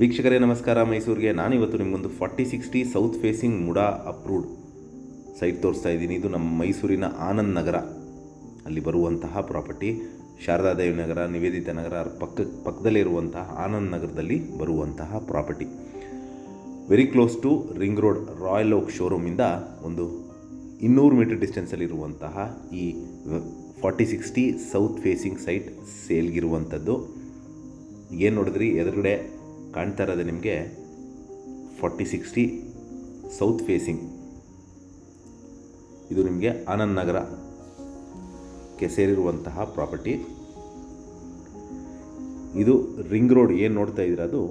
ವೀಕ್ಷಕರೇ ನಮಸ್ಕಾರ. ಮೈಸೂರಿಗೆ ನಾನಿವತ್ತು ನಿಮಗೊಂದು 4060 south facing MUDA approved site ತೋರಿಸ್ತಾ ಇದ್ದೀನಿ. ಇದು ನಮ್ಮ ಮೈಸೂರಿನ ಆನಂದ್ ನಗರ ಅಲ್ಲಿ ಬರುವಂತಹ ಪ್ರಾಪರ್ಟಿ. ಶಾರದಾದೇವಿ ನಗರ, ನಿವೇದಿತಾ ನಗರ ಪಕ್ಕದಲ್ಲಿರುವಂತಹ ಆನಂದ್ ನಗರದಲ್ಲಿ ಬರುವಂತಹ property. Very close to ring road Royal Oak ಶೋರೂಮಿಂದ ಒಂದು 200 ಮೀಟರ್ ಡಿಸ್ಟೆನ್ಸಲ್ಲಿರುವಂತಹ ಈ 4060 ಸೌತ್ ಫೇಸಿಂಗ್ ಸೈಟ್ ಸೇಲ್ಗಿರುವಂಥದ್ದು. ಏನು ನೋಡಿದ್ರಿ, ಎದುರುಗಡೆ ಕಾಣ್ತಾ ಇರೋದು ನಿಮಗೆ 4060 ಸೌತ್ ಫೇಸಿಂಗ್. ಇದು ನಿಮಗೆ ಆನಂದ್ ನಗರಕ್ಕೆ ಸೇರಿರುವಂತಹ ಪ್ರಾಪರ್ಟಿ. ಇದು ರಿಂಗ್ ರೋಡ್ ಏನು ನೋಡ್ತಾ ಇದ್ದೀರ, ಅದು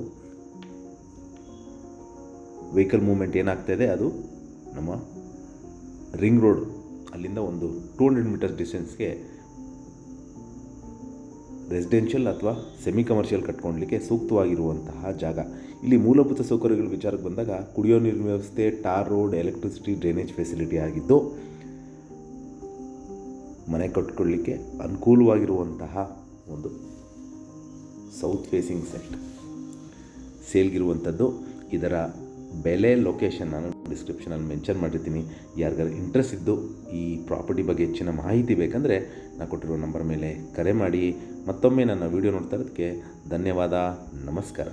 ವೆಹಿಕಲ್ ಮೂವ್ಮೆಂಟ್ ಏನಾಗ್ತಾಯಿದೆ ಅದು ನಮ್ಮ ರಿಂಗ್ ರೋಡ್. ಅಲ್ಲಿಂದ ಒಂದು 200 ಮೀಟರ್ ಡಿಸ್ಟೆನ್ಸ್ಗೆ ರೆಸಿಡೆನ್ಷಿಯಲ್ ಅಥವಾ ಸೆಮಿ ಕಮರ್ಷಿಯಲ್ ಕಟ್ಕೊಳ್ಳಲಿಕ್ಕೆ ಸೂಕ್ತವಾಗಿರುವಂತಹ ಜಾಗ. ಇಲ್ಲಿ ಮೂಲಭೂತ ಸೌಕರ್ಯಗಳ ವಿಚಾರಕ್ಕೆ ಬಂದಾಗ ಕುಡಿಯೋ ನೀರಿನ ವ್ಯವಸ್ಥೆ, tar road, electricity, drainage facility ಆಗಿದ್ದು ಮನೆ ಕಟ್ಕೊಳ್ಳಲಿಕ್ಕೆ ಅನುಕೂಲವಾಗಿರುವಂತಹ ಒಂದು ಸೌತ್ ಫೇಸಿಂಗ್ ಸೈಟ್ ಸೇಲ್ಗಿರುವಂಥದ್ದು. ಇದರ ಬೆಲೆ, ಲೊಕೇಶನ್ ನಾನು ಡಿಸ್ಕ್ರಿಪ್ಷನಲ್ಲಿ ಮೆನ್ಷನ್ ಮಾಡಿರ್ತೀನಿ. ಯಾರಿಗಾರು ಇಂಟ್ರೆಸ್ಟ್ ಇದ್ದು ಈ ಪ್ರಾಪರ್ಟಿ ಬಗ್ಗೆ ಹೆಚ್ಚಿನ ಮಾಹಿತಿ ಬೇಕಂದರೆ ನಾನು ಕೊಟ್ಟಿರೋ ನಂಬರ್ ಮೇಲೆ ಕರೆ ಮಾಡಿ. ಮತ್ತೊಮ್ಮೆ ನನ್ನ ವಿಡಿಯೋ ನೋಡ್ತಾ ಇರೋದಕ್ಕೆ ಧನ್ಯವಾದ. ನಮಸ್ಕಾರ.